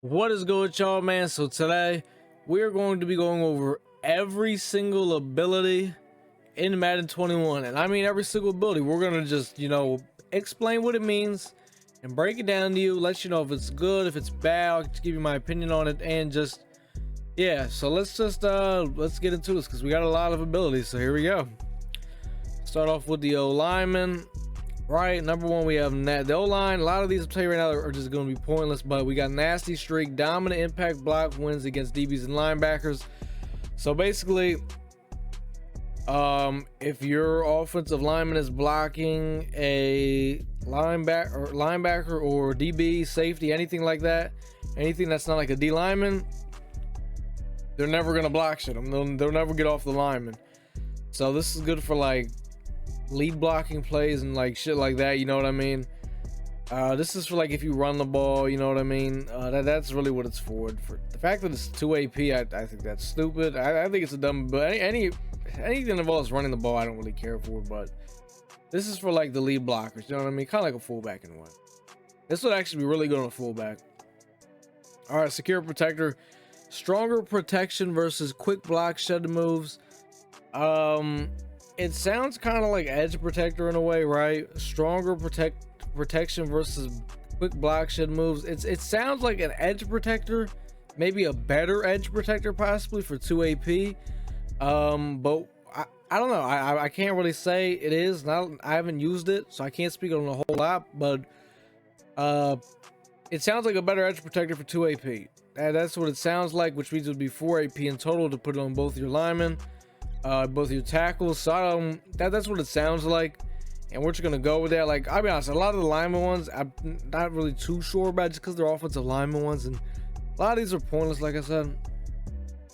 What is good, y'all, man? So today we're going to be going over every single ability in Madden 21, and I mean every single ability. We're gonna just explain what it means and break it down to you, let you know if it's good, if it's bad. I'll just give you my opinion on it, and just so let's get into this because we got a lot of abilities. So here we go. Start off with the O lineman. Right, number one, we have the O-line. A lot of these, I'll tell you right now, are just going to be pointless, but we got nasty streak, dominant impact block wins against DBs and linebackers. So basically, if your offensive lineman is blocking a linebacker or DB, safety, anything like that, anything that's not like a D lineman, they're never going to block shit. They'll never get off the lineman. So this is good for like lead blocking plays and like shit like that, you know what I mean? This is for like if you run the ball, you know what I mean? That's really what it's for. For the fact that it's 2 AP, I think that's stupid. I think it's a dumb, but anything that involves running the ball, I don't really care for. But this is for like the lead blockers, you know what I mean? Kind of like a fullback in a way. This would actually be really good on a fullback. All right, secure protector, stronger protection versus quick block shed moves. It sounds kind of like edge protector in a way, right? Stronger protection versus quick block shed moves. It sounds like an edge protector, maybe a better edge protector possibly for 2 AP. But I don't know. I can't really say it is. I haven't used it, so I can't speak on a whole lot. But it sounds like a better edge protector for 2 AP. That's what it sounds like, which means it would be 4 AP in total to put it on both your linemen. Both your tackles. So that's what it sounds like, and we're just gonna go with that. Like, I'll be honest, a lot of the lineman ones I'm not really too sure about, just because they're offensive lineman ones, and a lot of these are pointless. Like I said,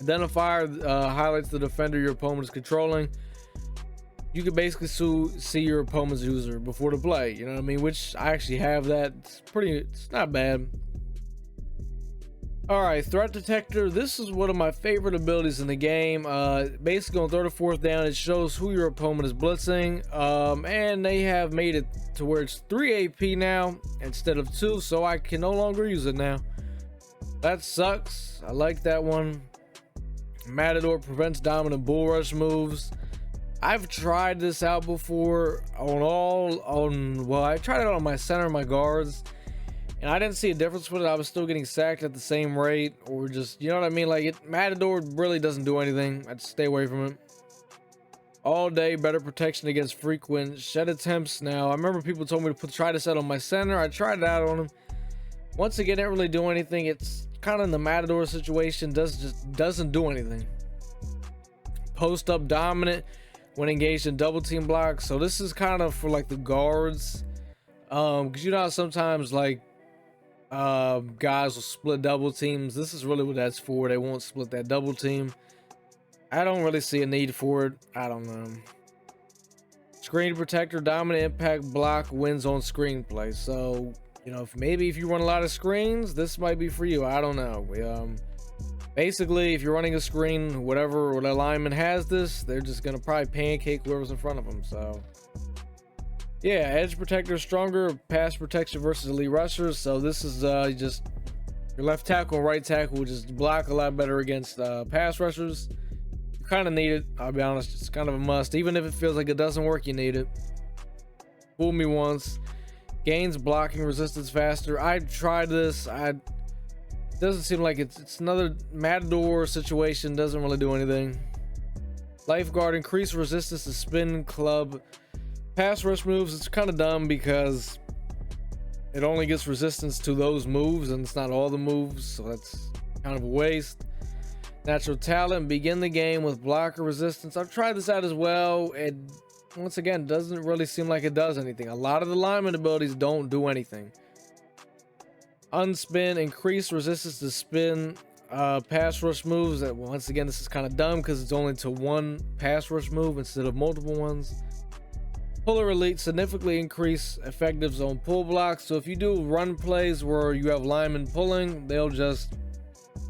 identifier highlights the defender your opponent is controlling. You can basically see your opponent's user before the play, you know what I mean? Which I actually have that. It's not bad. All right, threat detector. This is one of my favorite abilities in the game. Basically on 3rd or 4th down, it shows who your opponent is blitzing. And they have made it to where it's 3 AP now instead of 2, so I can no longer use it now. That sucks. I like that one. Matador prevents dominant bull rush moves. I've tried this out before I tried it on my center and my guards, and I didn't see a difference with it. I was still getting sacked at the same rate, or just, you know what I mean? Like, Matador really doesn't do anything. I'd stay away from it. All day, better protection against frequent shed attempts. Now, I remember people told me to try this out on my center. I tried it out on him. Once again, didn't really do anything. It's kind of in the Matador situation. Doesn't do anything. Post up dominant when engaged in double team blocks. So this is kind of for like the guards. Because you know how sometimes like guys will split double teams. This is really what that's for. They won't split that double team. I don't really see a need for it. I don't know. Screen protector, dominant impact block wins on screenplay. So, you know, if you run a lot of screens, this might be for you. I don't know. Basically, if you're running a screen, whatever lineman has this, they're just gonna probably pancake whoever's in front of them. So yeah, edge protector, stronger pass protection versus elite rushers. So this is just your left tackle and right tackle will just block a lot better against pass rushers. You kind of need it. I'll be honest, it's kind of a must. Even if it feels like it doesn't work, you need it. Fool me once. Gains blocking resistance faster. I tried this. Doesn't seem like it's another Matador situation. Doesn't really do anything. Lifeguard, increase resistance to spin club pass rush moves. It's kind of dumb because it only gets resistance to those moves and it's not all the moves, so that's kind of a waste. Natural talent, begin the game with blocker resistance. I've tried this out as well. It once again doesn't really seem like it does anything. A lot of the lineman abilities don't do anything. Unspin, increase resistance to spin pass rush moves. That once again, this is kind of dumb because it's only to one pass rush move instead of multiple ones. Puller elite, significantly increase effective zone pull blocks. So if you do run plays where you have linemen pulling, they'll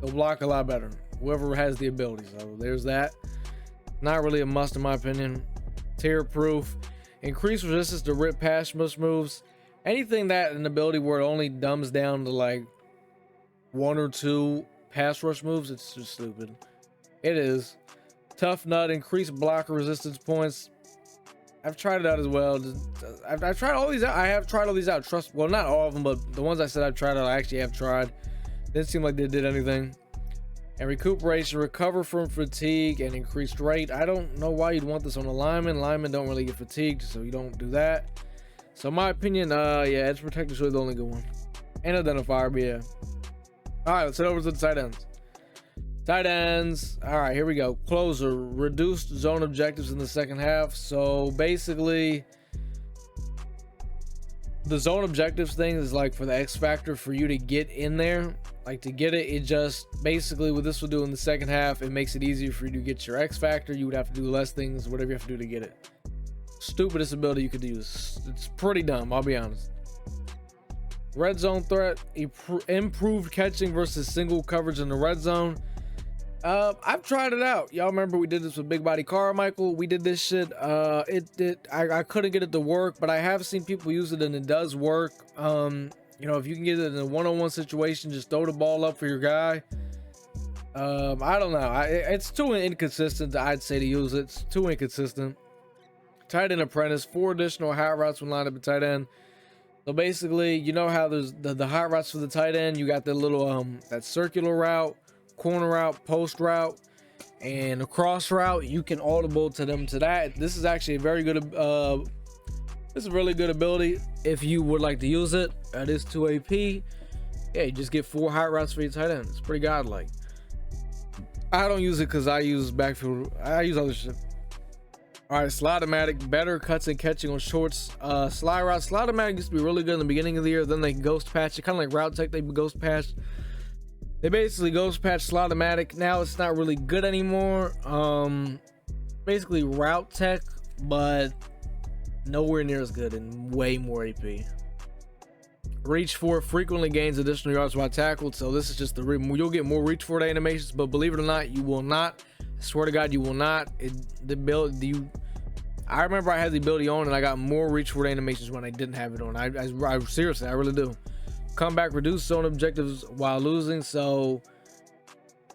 block a lot better, whoever has the ability. So there's that. Not really a must in my opinion. Tear proof, increase resistance to rip pass rush moves. Anything that an ability where it only dumbs down to like one or two pass rush moves. It's just stupid. It is. Tough Nut, increased blocker resistance points. I've tried it out as well. I've tried all these out. I have tried all these out. Trust, well, not all of them, but the ones I said I've tried out, I actually have tried. Didn't seem like they did anything. And recuperation, recover from fatigue and increased rate. I don't know why you'd want this on a lineman. Linemen don't really get fatigued, so you don't do that. So in my opinion, yeah, edge protector is really the only good one. And identifier, but yeah. All right, let's head over to the tight ends. Tight ends. All right, here we go. Closer, reduced zone objectives in the second half. So basically, the zone objectives thing is like for the X factor for you to get in there. Like to get it, it just basically what this will do in the second half, it makes it easier for you to get your X factor. You would have to do less things, whatever you have to do to get it. Stupidest ability you could use. It's pretty dumb, I'll be honest. Red zone threat, improved catching versus single coverage in the red zone. I've tried it out. Y'all remember we did this with Big Body Carmichael? We did this shit. I couldn't get it to work, but I have seen people use it and it does work. You know, if you can get it in a one-on-one situation, just throw the ball up for your guy. I don't know. It's too inconsistent, I'd say, to use it. It's too inconsistent. Tight end apprentice, 4 additional hot routes when lined up at tight end. So basically, you know how there's the hot routes for the tight end. You got the little that circular route, corner route, post route, and a cross route. You can audible to them to that. This is actually a very good this is a really good ability if you would like to use it. It is 2 AP. Yeah, you just get 4 hot routes for your tight end. It's pretty godlike. I don't use it because I use backfield. I use other shit. All right, Slide-O-Matic, better cuts and catching on shorts. Slide route. Slide-O-Matic used to be really good in the beginning of the year. Then they ghost patch it, kind of like Route Tech. They ghost patched. They basically ghost patch Slide-O-Matic. Now it's not really good anymore. Basically Route Tech, but nowhere near as good and way more AP. Reach for frequently gains additional yards while tackled. So this is just the you'll get more reach for it animations, but believe it or not, you will not. I swear to God, you will not. I remember I had the ability on and I got more reach for animations when I didn't have it on. I seriously, I really do. Comeback, reduce zone objectives while losing. So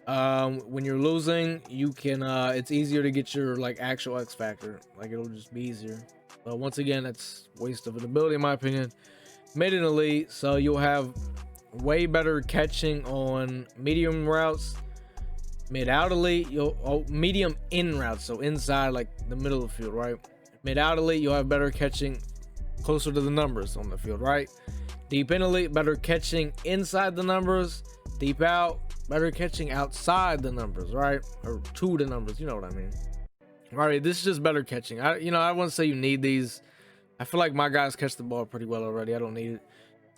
when you're losing, you can it's easier to get your like actual X factor. Like it'll just be easier. But once again, it's waste of an ability in my opinion. Mid and elite, so you'll have way better catching on medium routes. Mid out elite, medium in routes, so inside like the middle of the field, right? Mid out elite, you'll have better catching closer to the numbers on the field, right? Deep in elite, better catching inside the numbers. Deep out, better catching outside the numbers, right? Or to the numbers, you know what I mean. All right, this is just better catching. I wouldn't say you need these. I feel like my guys catch the ball pretty well already. I don't need it.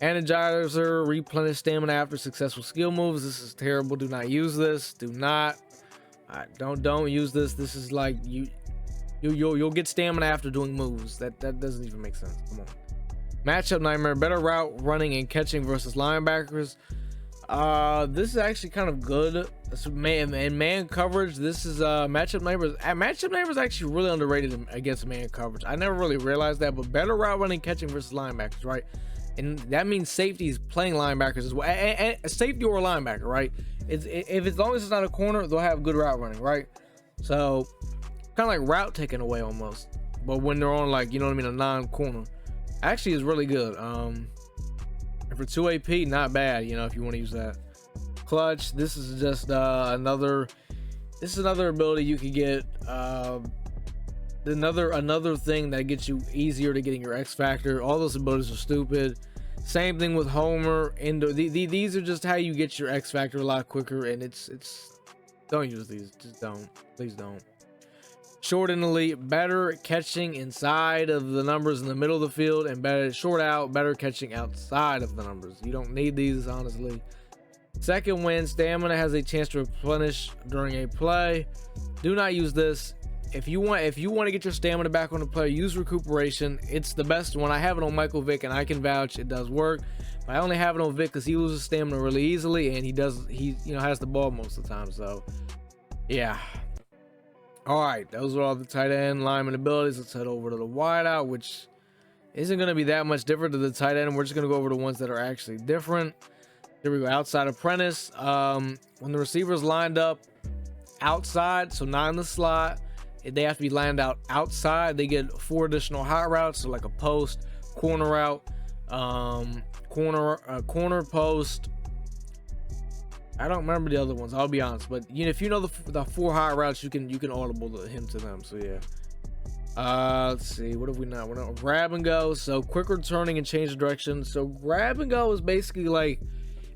Energizer, replenish stamina after successful skill moves. This is terrible. Do not use this. Do not. Don't use this. This is like you'll get stamina after doing moves. That doesn't even make sense. Come on. Matchup nightmare. Better route running and catching versus linebackers. This is actually kind of good. In man coverage, this is matchup neighbors. Matchup neighbors actually really underrated against man coverage. I never really realized that, but better route running catching versus linebackers, right? And that means safety is playing linebackers as well. And safety or a linebacker, right? If as long as it's not a corner, they'll have good route running, right? So kind of like route taken away almost. But when they're on like, you know what I mean, a non-corner, actually is really good. And for 2 AP, not bad, you know, if you want to use that. Clutch, this is just another ability you could get. Another thing that gets you easier to getting your X factor. All those abilities are stupid. Same thing with Homer. These are just how you get your X factor a lot quicker, and it's don't use these. Just don't. Please don't. Short and elite, better catching inside of the numbers in the middle of the field, and better short out, better catching outside of the numbers. You don't need these, honestly. Second win, stamina has a chance to replenish during a play. Do not use this. If you want to get your stamina back on the player, use recuperation. It's the best one. I have it on Michael Vick, and I can vouch it does work. But I only have it on Vick because he loses stamina really easily, and he has the ball most of the time. So yeah. All right, those are all the tight end lineman abilities. Let's head over to the wideout, which isn't going to be that much different to the tight end. We're just going to go over the ones that are actually different. Here we go. Outside apprentice. When the receiver's lined up outside, so not in the slot, they have to be lined out outside. They get 4 additional hot routes, so like a post, corner route, corner post. I don't remember the other ones, I'll be honest, but you know, if you know the 4 hot routes, you can audible him to them. So yeah. Let's see, what have we not? We're not grab and go. So quick returning and change of direction. So grab and go is basically like,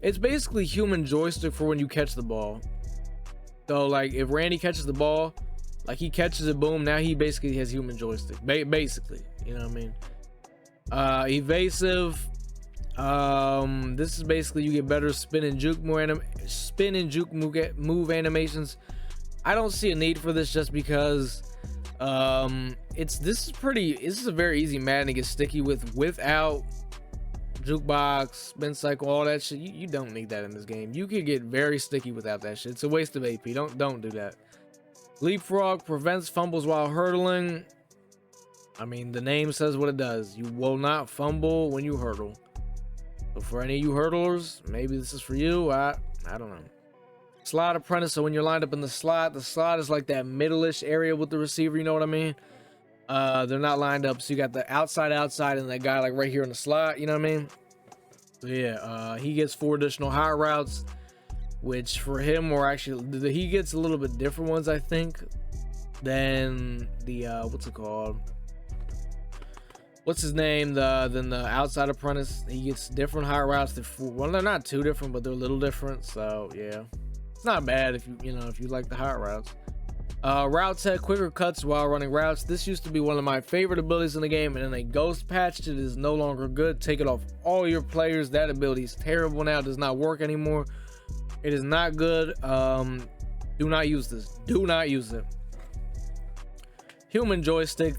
it's basically human joystick for when you catch the ball. So like if Randy catches the ball, like he catches it, boom, now he basically has human joystick. Basically, you know what I mean? Evasive. This is basically you get better spin and juke move animations. I don't see a need for this just because this is a very easy Madden to get sticky with without jukebox, spin cycle, all that shit. You don't need that in this game. You could get very sticky without that shit. It's a waste of AP. Don't do that. Leapfrog prevents fumbles while hurdling. I mean, the name says what it does. You will not fumble when you hurdle. So for any of you hurdlers, maybe this is for you. I don't know. Slot apprentice. So when you're lined up in the slot is like that middle-ish area with the receiver. You know what I mean? They're not lined up, so you got the outside, and that guy like right here in the slot. You know what I mean? So yeah, he gets 4 additional hot routes, which for him, or actually, he gets a little bit different ones, I think, than the what's it called? What's his name? Than the outside apprentice. He gets different hot routes. Well, they're not too different, but they're a little different. So yeah, it's not bad if you like the hot routes. Route tech, quicker cuts while running routes. This used to be one of my favorite abilities in the game, and then they ghost patched it. It is no longer good. Take it off all your players. That ability is terrible now. It does not work anymore. It is not good. Do not use this. Do not use it. Human joystick.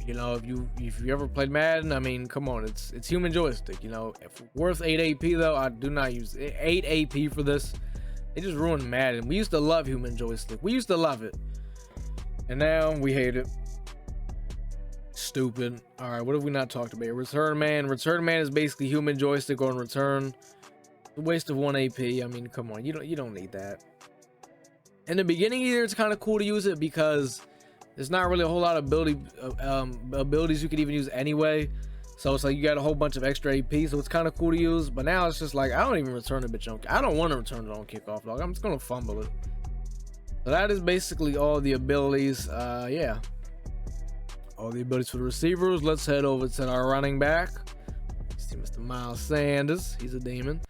You know, if you ever played Madden, I mean, come on, it's human joystick. You know, if worth 8 AP though, I do not use 8 AP for this. They just ruined Madden. We used to love human joystick. We used to love it, and now we hate it. Stupid. All right, what have we not talked about? Return man. Return man is basically human joystick on return. A waste of 1 AP. I mean, come on, you don't need that. In the beginning either, it's kind of cool to use it because there's not really a whole lot of abilities you could even use anyway. So it's like you got a whole bunch of extra AP, so it's kind of cool to use. But now it's just like, I don't even return a bitch on. I don't want to return it on kickoff, dog. I'm just gonna fumble it. So that is basically all the abilities. Yeah, all the abilities for the receivers. Let's head over to our running back. See Mr. Miles Sanders. He's a demon.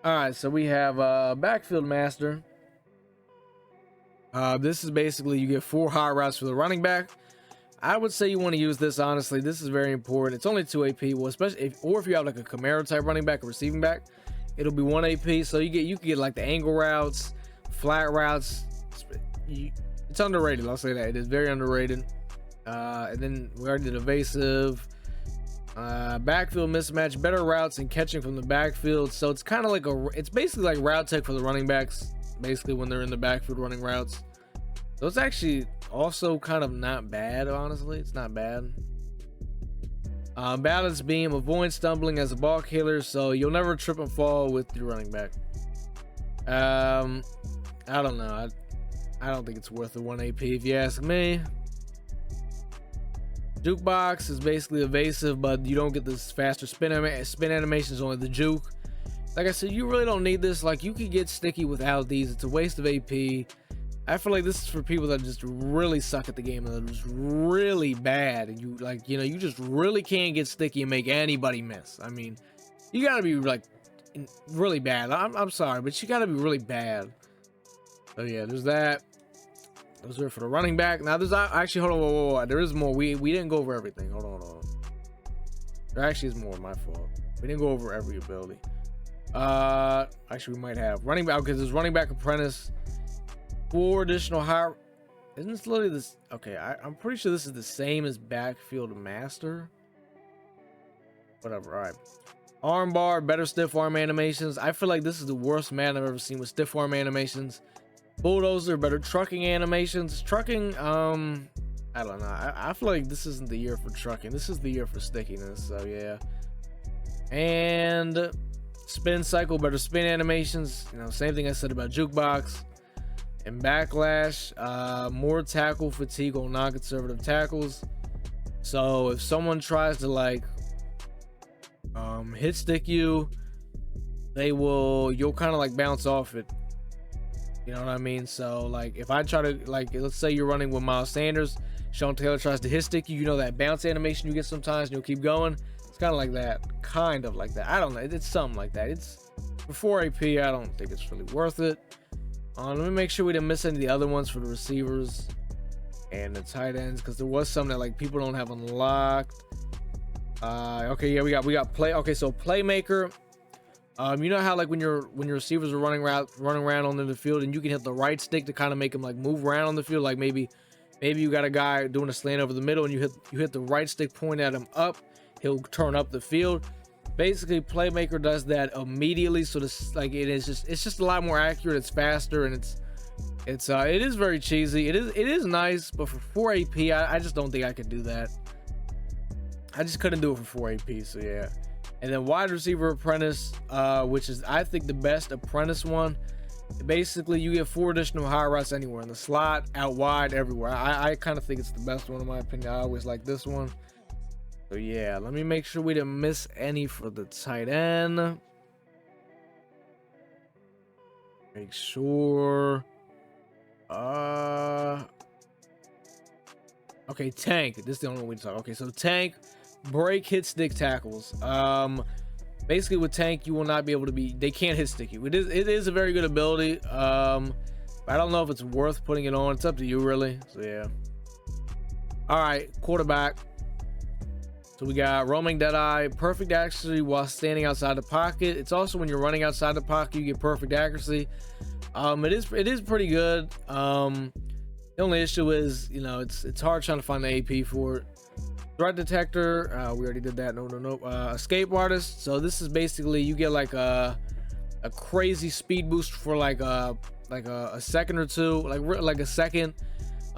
All right, so we have backfield master. This is basically you get 4 hot routes for the running back. I would say you want to use this, honestly. This is very important. It's only 2 AP. Well, especially if you have like a Camaro type running back or receiving back, it'll be 1 AP. So you can get like the angle routes, flat routes. It's underrated. I'll say that it is very underrated. And then we already did evasive, backfield mismatch, better routes and catching from the backfield. So it's kind of like it's basically like route tech for the running backs. Basically when they're in the backfield running routes. So it's actually also kind of not bad, honestly. It's not bad. Balance beam, avoid stumbling as a ball killer, so you'll never trip and fall with your running back. I don't know. I don't think it's worth the 1 AP if you ask me. Jukebox is basically evasive, but you don't get this faster spin animations, only the juke. Like I said, you really don't need this. Like, you could get sticky without these. It's a waste of AP. I feel like this is for people that just really suck at the game and they're just really bad, and you just really can't get sticky and make anybody miss. I mean, you gotta be like really bad. I'm sorry, but you gotta be really bad. So yeah, there's that. Those are for the running back. Now there's actually, hold on, whoa. There is more. We didn't go over everything. Hold on. There actually is more. My fault. We didn't go over every ability. Actually, we might have running back, because there's running back apprentice. 4 additional high. Isn't this literally this? Okay, I'm pretty sure this is the same as backfield master. Whatever. All right. Arm bar, better stiff arm animations. I feel like this is the worst man I've ever seen with stiff arm animations. Bulldozer, better trucking animations. Trucking, I don't know. I feel like this isn't the year for trucking. This is the year for stickiness. So yeah. And Spin cycle, better spin animations. You know, same thing I said about jukebox. And backlash, more tackle fatigue on non-conservative tackles. So if someone tries to like hit stick you, you'll kind of like bounce off it. You know what I mean? So like if I try to, like, let's say you're running with Miles Sanders, Sean Taylor tries to hit stick you, you know that bounce animation you get sometimes, and you'll keep going. It's kind of like that. I don't know. It's something like that. It's for 4 AP. I don't think it's really worth it. Let me make sure we didn't miss any of the other ones for the receivers and the tight ends, because there was some that like people don't have unlocked. Okay, yeah, we got play. Okay, so playmaker. You know how like when your receivers are running around on the field, and you can hit the right stick to kind of make them like move around on the field. Like maybe you got a guy doing a slant over the middle, and you hit the right stick, point at him up, he'll turn up the field. Basically, playmaker does that immediately, so this like it's just a lot more accurate. It's faster, and it is very cheesy. It is nice, but for 4 AP, I just don't think I could do that. I just couldn't do it for 4 AP. So yeah. And then wide receiver apprentice, which is I think the best apprentice one. Basically, you get 4 additional high routes anywhere in the slot, out wide, everywhere. I kind of think it's the best one in my opinion. I always like this one. So yeah, let me make sure we didn't miss any for the tight end. Make sure. Okay, tank. This is the only one we talk. Okay, so tank, break, hit stick tackles. Basically with tank, you will not be able to they can't hit stick you. It is a very good ability. I don't know if it's worth putting it on. It's up to you really. So yeah. All right, quarterback. So we got roaming deadeye, perfect accuracy while standing outside the pocket. It's also when you're running outside the pocket, you get perfect accuracy. It is pretty good. The only issue is, you know, it's hard trying to find the AP for it. Threat detector, we already did that. No. Escape artist. So this is basically you get like a crazy speed boost for like a second or two, like a second.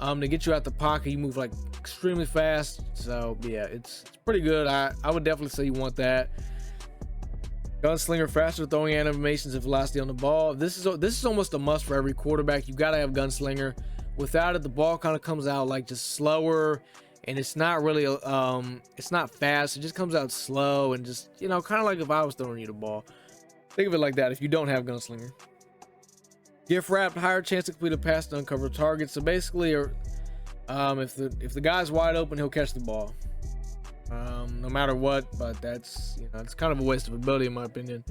To get you out the pocket. You move like extremely fast. So yeah, it's pretty good. I would definitely say you want that. Gunslinger, faster throwing animations and velocity on the ball. This is almost a must for every quarterback. You gotta have gunslinger. Without it, the ball kind of comes out like just slower, and it's not really it's not fast. It just comes out slow and just, you know, kind of like if I was throwing you the ball. Think of it like that if you don't have gunslinger. Gift wrapped, higher chance to complete a pass to uncover target. So basically, if the guy's wide open, he'll catch the ball, no matter what. But that's, you know, it's kind of a waste of ability in my opinion.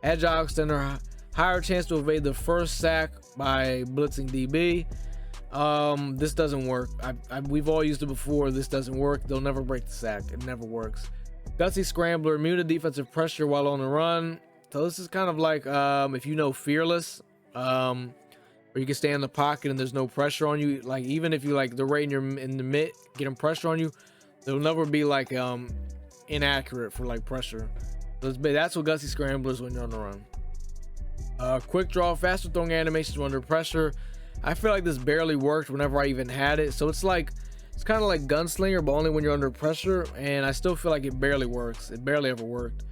Agile extender, higher chance to evade the first sack by blitzing DB. This doesn't work. We've all used it before. This doesn't work. They'll never break the sack. It never works. Gutsy scrambler, immune to defensive pressure while on the run. So this is kind of like if you know fearless. Where you can stay in the pocket and there's no pressure on you. Like even if you like the rate in the mid getting pressure on you, they'll never be like inaccurate for like pressure. So that's what Gutsy scramblers when you're on the run. Quick draw, faster throwing animations when under pressure. I feel like this barely worked whenever I even had it. So it's kind of like Gunslinger, but only when you're under pressure. And I still feel like it barely works. It barely ever worked.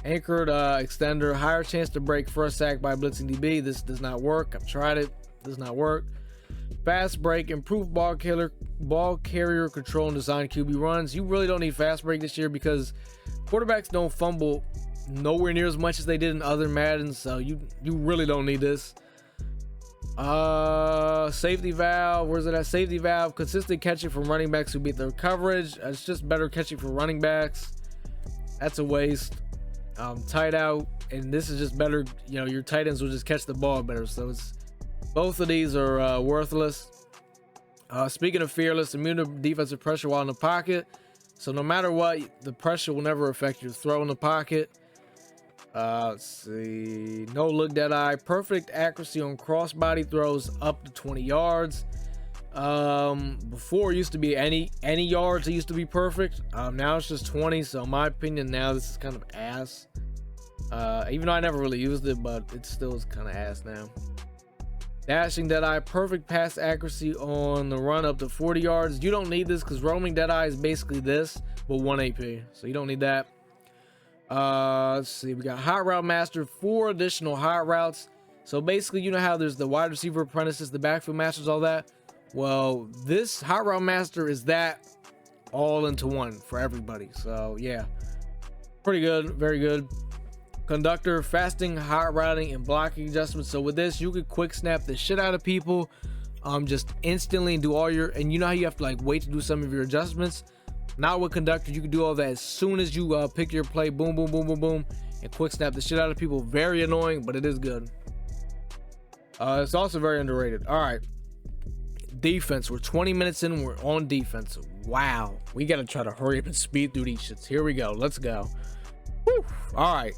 Anchored extender, higher chance to break first sack by blitzing DB. This does not work. I've tried it. Does not work. Fast break, improved ball carrier control and design QB runs. You really don't need fast break this year because quarterbacks don't fumble nowhere near as much as they did in other Maddens. So you really don't need this. Safety valve. Where's it at? Safety valve. Consistent catching from running backs who beat their coverage. It's just better catching for running backs. That's a waste. Tight out, and this is just better. You know, your tight ends will just catch the ball better. So it's both of these are worthless. Speaking of fearless, immune to defensive pressure while in the pocket. So no matter what, the pressure will never affect your throw in the pocket. Let's see. No look dead eye. Perfect accuracy on crossbody throws up to 20 yards. Before it used to be any yards, it used to be perfect. Now it's just 20. So in my opinion, now this is kind of ass. Even though I never really used it, but it still is kind of ass now. Dashing deadeye, perfect pass accuracy on the run up to 40 yards. You don't need this because roaming deadeye is basically this, but 1 AP. So you don't need that. Let's see, we got hot route master, 4 additional hot routes. So basically, you know how there's the wide receiver apprentices, the backfield masters, all that. Well, this hot route master is that all into one for everybody. So yeah, pretty good, very good. Conductor, fasting, hot routing, and blocking adjustments. So with this, you could quick snap the shit out of people, just instantly, and do all your, and you know how you have to like wait to do some of your adjustments. Not with conductor, you can do all that as soon as you pick your play. Boom, boom, boom, boom, boom, and quick snap the shit out of people. Very annoying, but it is good. It's also very underrated. All right, defense. We're 20 minutes in. We're on defense. Wow, we gotta try to hurry up and speed through these shits. Here we go. Let's go. Whew. All right.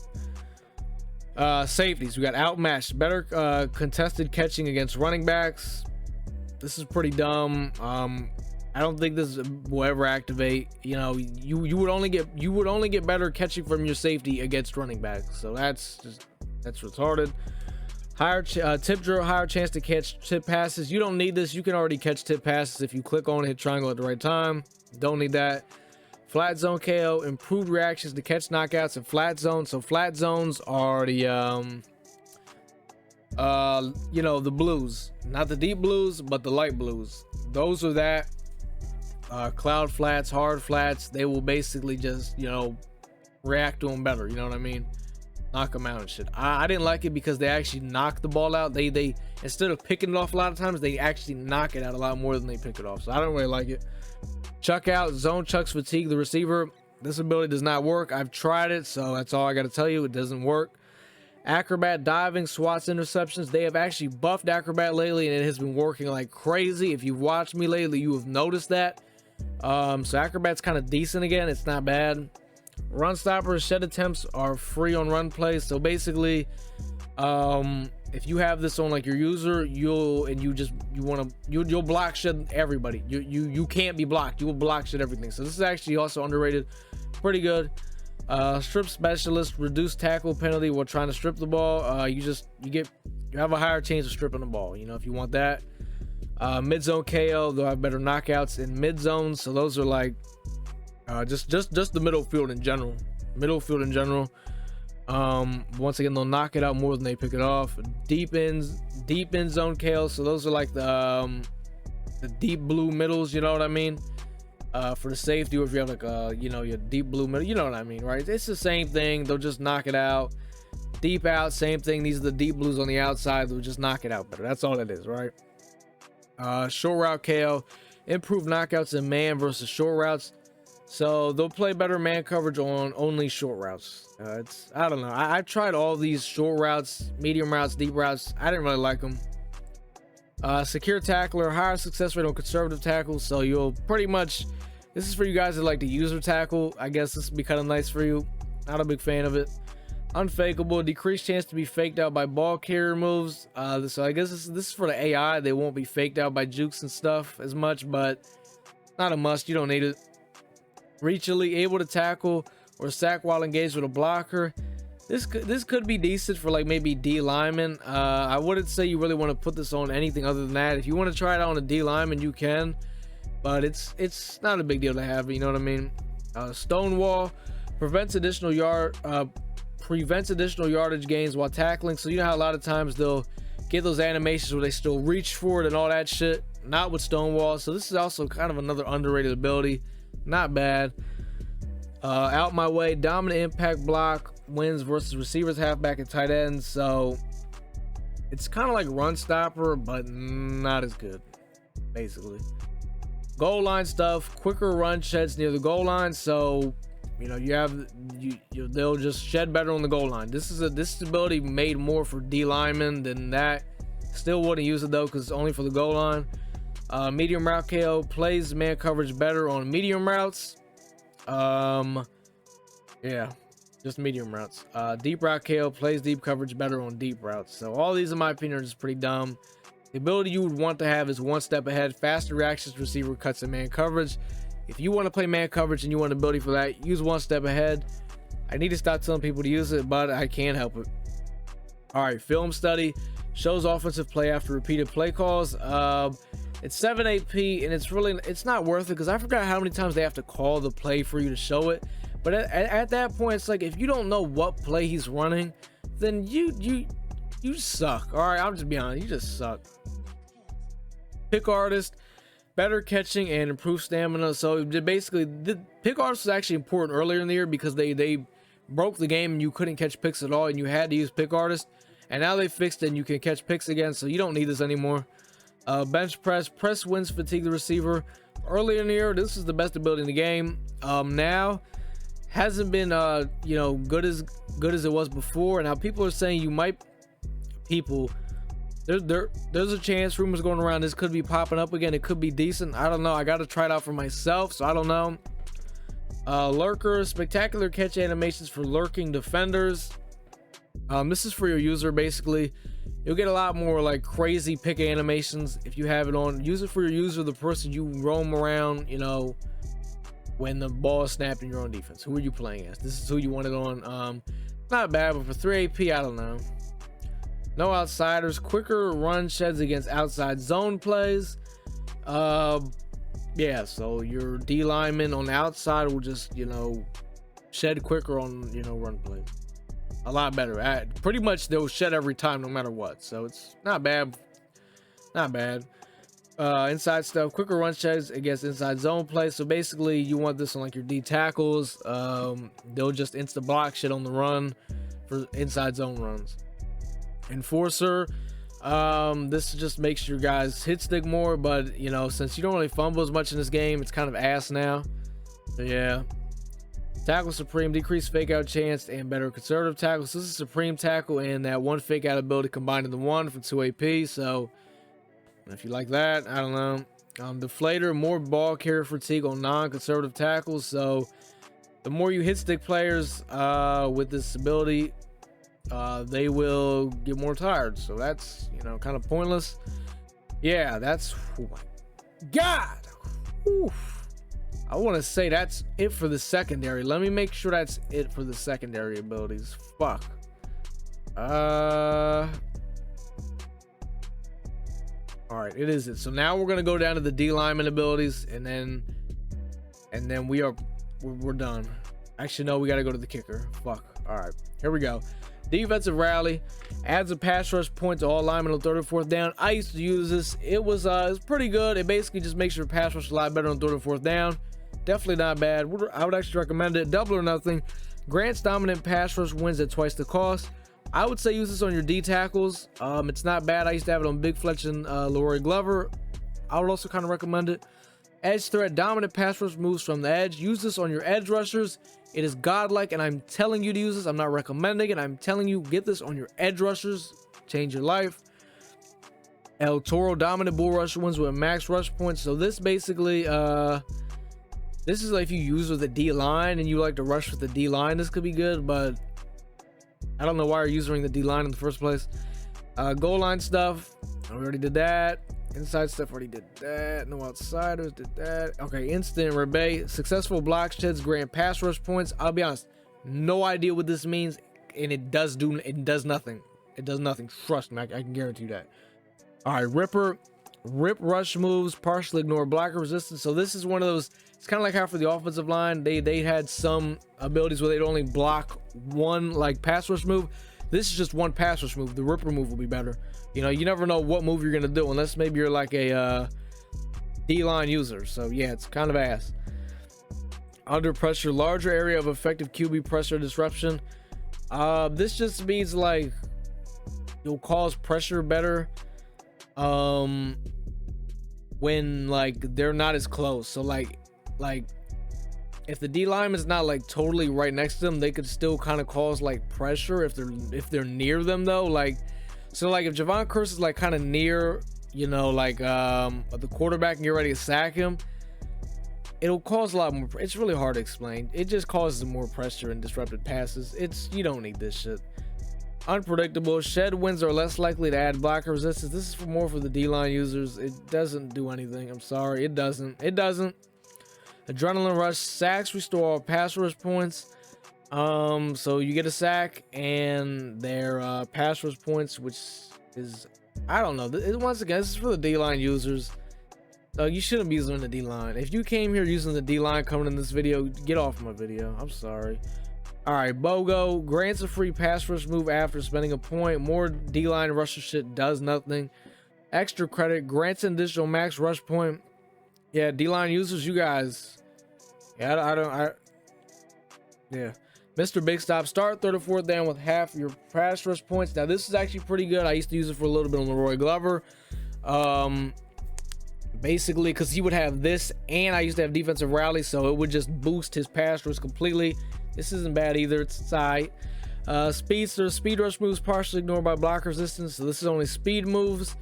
Safeties, we got outmatched, better contested catching against running backs. This is pretty dumb. I don't think this will ever activate. You know, you would only get better catching from your safety against running backs. So that's retarded. Higher tip drill, higher chance to catch tip passes. You don't need this. You can already catch tip passes if you click on it, hit triangle at the right time. Don't need that. Flat zone KO, improved reactions to catch knockouts in flat zones. So flat zones are the you know, the blues, not the deep blues, but the light blues. Those are that. Cloud flats, hard flats, they will basically just, you know, react to them better. You know what I mean? Knock them out and shit. I didn't like it because they actually knock the ball out. They instead of picking it off a lot of times, they actually knock it out a lot more than they pick it off. So I don't really like it. Chuck out, zone chucks fatigue the receiver. This ability does not work. I've tried it, so that's all I got to tell you. It doesn't work. Acrobat diving, swats, interceptions. They have actually buffed Acrobat lately, and it has been working like crazy. If you've watched me lately, you have noticed that. So Acrobat's kind of decent again. It's not bad. Run stoppers, shed attempts are free on run plays. So basically, if you have this on like your user, you'll block shed everybody. You can't be blocked. You will block shed everything. So this is actually also underrated. Pretty good. Strip specialist, reduce tackle penalty while trying to strip the ball. You have a higher chance of stripping the ball, you know, if you want that. Mid zone KO, they'll have better knockouts in mid zones. So those are like just the middle field in general. Once again, they'll knock it out more than they pick it off. Deep end zone KO. So those are like the deep blue middles, you know what I mean? For the safety, or if you have like you know, your deep blue middle, you know what I mean, right? It's the same thing. They'll just knock it out. Deep out, same thing. These are the deep blues on the outside. They'll just knock it out better. That's all it is, right? Short route KO, improve knockouts in man versus short routes. So they'll play better man coverage on only short routes. I don't know. I tried all these short routes, medium routes, deep routes. I didn't really like them. Secure tackler, higher success rate on conservative tackles. So you'll pretty much, this is for you guys that like to user tackle. I guess this would be kind of nice for you. Not a big fan of it. Unfakeable, decreased chance to be faked out by ball carrier moves. So I guess this is for the AI. They won't be faked out by jukes and stuff as much, but not a must. You don't need it. Reachly, able to tackle or sack while engaged with a blocker. This could be decent for like maybe D lineman. I wouldn't say you really want to put this on anything other than that. If you want to try it on a D lineman, you can, but it's not a big deal to have. You know what I mean? Stonewall prevents additional yardage gains while tackling. So you know how a lot of times they'll get those animations where they still reach for it and all that shit. Not with Stonewall. So this is also kind of another underrated ability. Not bad. Out my way, dominant impact block wins versus receivers, halfback, and tight ends. So it's kind of like run stopper, but not as good, basically. Goal line stuff, quicker run sheds near the goal line. So you know they'll just shed better on the goal line. This ability made more for D linemen than that. Still wouldn't use it though because it's only for the goal line. Medium route KO plays man coverage better on medium routes. Yeah, just medium routes. Deep route KO plays deep coverage better on deep routes. So all these in my opinion are just pretty dumb. The ability you would want to have is one step ahead, faster reactions to receiver cuts and man coverage. If you want to play man coverage and you want ability for that, use one step ahead. I need to stop telling people to use it, but I can't help it. All right, film study shows offensive play after repeated play calls. It's 7 AP and it's not worth it because I forgot how many times they have to call the play for you to show it. But at that point, it's like if you don't know what play he's running, then you suck. All right, I'm just being honest, you just suck. Pick artist, better catching and improved stamina. So basically, the pick artist was actually important earlier in the year because they broke the game and you couldn't catch picks at all, and you had to use pick artist. And now they fixed it and you can catch picks again, so you don't need this anymore. Bench press wins fatigue the receiver. Earlier in the year, this is the best ability in the game. Now hasn't been good as it was before. Now people are saying there's a chance, rumors going around, this could be popping up again. It could be decent. I don't know. I got to try it out for myself, so I don't know. Lurker, spectacular catch animations for lurking defenders. This is for your user. Basically, you'll get a lot more like crazy pick animations if you have it on. Use it for your user, the person you roam around, when the ball is snapped in your own defense. Who are you playing as? This is who you want it on. Not bad, but for 3 AP, I don't know. No outsiders, quicker run sheds against outside zone plays. Yeah, so your D lineman on the outside will just, shed quicker on, run plays. A lot better. Pretty much they'll shed every time no matter what. So it's not bad. Not bad. Inside stuff, quicker run sheds against inside zone plays. So basically you want this on like your D tackles. They'll just insta block shit on the run for inside zone runs. Enforcer, this just makes your guys hit stick more, but since you don't really fumble as much in this game, it's kind of ass now. So yeah. Tackle Supreme, decreased fake out chance and better conservative tackles. This is Supreme tackle and that one fake out ability combined into one for 2 AP. So if you like that, I don't know. Deflator, more ball carrier fatigue on non-conservative tackles. So the more you hit stick players with this ability, they will get more tired. So that's kind of pointless. Yeah, that's, oh my god. Oof. I want to say that's it for the secondary. Let me make sure that's it for the secondary abilities. Fuck. All right, it is it. So now we're gonna go down to the D lineman abilities, and then we're done. Actually, no, we gotta go to the kicker. Fuck. All right, here we go. Defensive rally adds a pass rush point to all linemen on 3rd and 4th down. I used to use this. It was pretty good. It basically just makes your pass rush a lot better on 3rd and 4th down. Definitely not bad. I would actually recommend it. Double or nothing. Grants dominant pass rush wins at twice the cost. I would say use this on your D tackles. It's not bad. I used to have it on Big Fletch and Leroy Glover. I would also kind of recommend it. Edge threat, dominant pass rush moves from the edge. Use this on your edge rushers. It is godlike, and I'm telling you to use this. I'm not recommending it. I'm telling you, get this on your edge rushers. Change your life. El Toro, dominant bull rusher wins with max rush points. So this basically, this is like if you use with the D line and you like to rush with the D line, this could be good, but I don't know why you're using the D line in the first place. Goal line stuff, I already did that. Inside stuff, already did that. No outsiders, did that. Okay, instant rebate. Successful block sheds grant pass rush points. I'll be honest, no idea what this means, and it does nothing. It does nothing. Trust me, I can guarantee you that. All right, rip rush moves, partially ignore blocker resistance. So this is one of those. It's kind of like how for the offensive line, they had some abilities where they'd only block one like pass rush move. This is just one pass rush move. The ripper move will be better. You never know what move you're gonna do unless maybe you're like a D-line user. So yeah, it's kind of ass. Under pressure, larger area of effective QB pressure disruption. This just means like you'll cause pressure better when like they're not as close. So like if the D lineman's not like totally right next to them, they could still kind of cause like pressure if they're near them though. Like so like if Javon Curse is like kind of near, the quarterback and you're ready to sack him, it'll cause a lot more. It's really hard to explain. It just causes more pressure and disrupted passes. You don't need this shit. Unpredictable. Shed wins are less likely to add blocker resistance. This is more for the D-line users. It doesn't do anything. I'm sorry. It doesn't. Adrenaline rush. Sacks restore all pass rush points. So you get a sack and their pass rush points, which is, I don't know. Once again, this is for the D-line users. You shouldn't be using the D-line. If you came here using the D-line coming in this video, get off my video. I'm sorry. All right, BOGO grants a free pass rush move after spending a point. More D-line rusher shit does nothing. Extra credit grants an additional max rush point. Yeah, D-line users, you guys. Yeah, yeah. Mr. Big Stop, start third or fourth down with half your pass rush points. Now this is actually pretty good. I used to use it for a little bit on Leroy Glover. Basically because he would have this, and I used to have defensive rally, so it would just boost his pass rush completely. This isn't bad either. It's side. Speedster, speed rush moves partially ignored by block resistance, so this is only speed moves.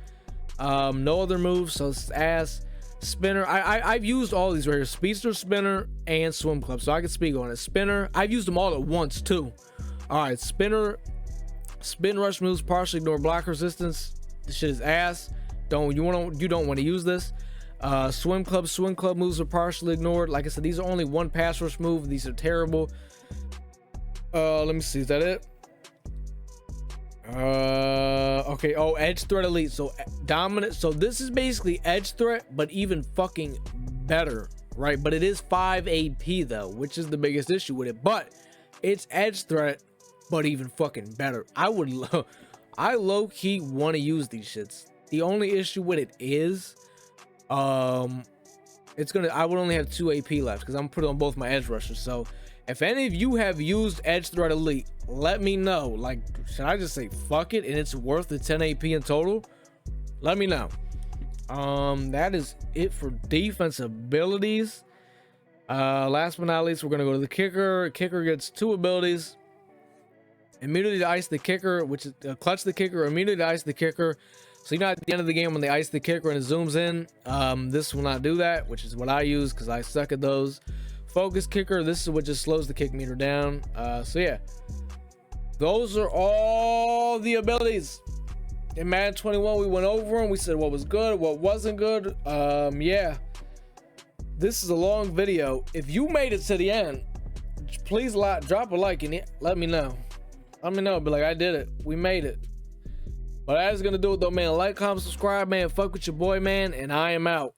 No other moves, so it's ass. Spinner, I've used all these right here: speedster, spinner, and swim club, so I can speak on it. Spinner, I've used them all at once too. All right, spinner, spin rush moves partially ignore block resistance. This shit is ass. You don't want to use this. Swim club moves are partially ignored. Like I said, these are only one pass rush move. These are terrible. Let me see, is that it? Okay. Oh, edge threat elite. So dominant. So this is basically edge threat, but even fucking better, right? But it is 5 AP though, which is the biggest issue with it. But it's edge threat, but even fucking better. I low key want to use these shits. The only issue with it is, I would only have 2 AP left because I'm putting on both my edge rushers. So if any of you have used edge threat elite, let me know. Like, should I just say fuck it and it's worth the 10 AP in total? Let me know. That is it for defense abilities. Last but not least, we're gonna go to the kicker. Kicker gets 2 abilities: immunity to ice the kicker, which is clutch the kicker, immunity to ice the kicker. So you know, at the end of the game when they ice the kicker and it zooms in, this will not do that, which is what I use because I suck at those. Focus kicker, this is what just slows the kick meter down. So yeah, those are all the abilities. In Madden 21, we went over them. We said what was good, what wasn't good. Yeah, this is a long video. If you made it to the end, please drop a like and let me know. Let me know, be like, I did it. We made it. But that is gonna do it though, man. Like, comment, subscribe, man. Fuck with your boy, man, and I am out.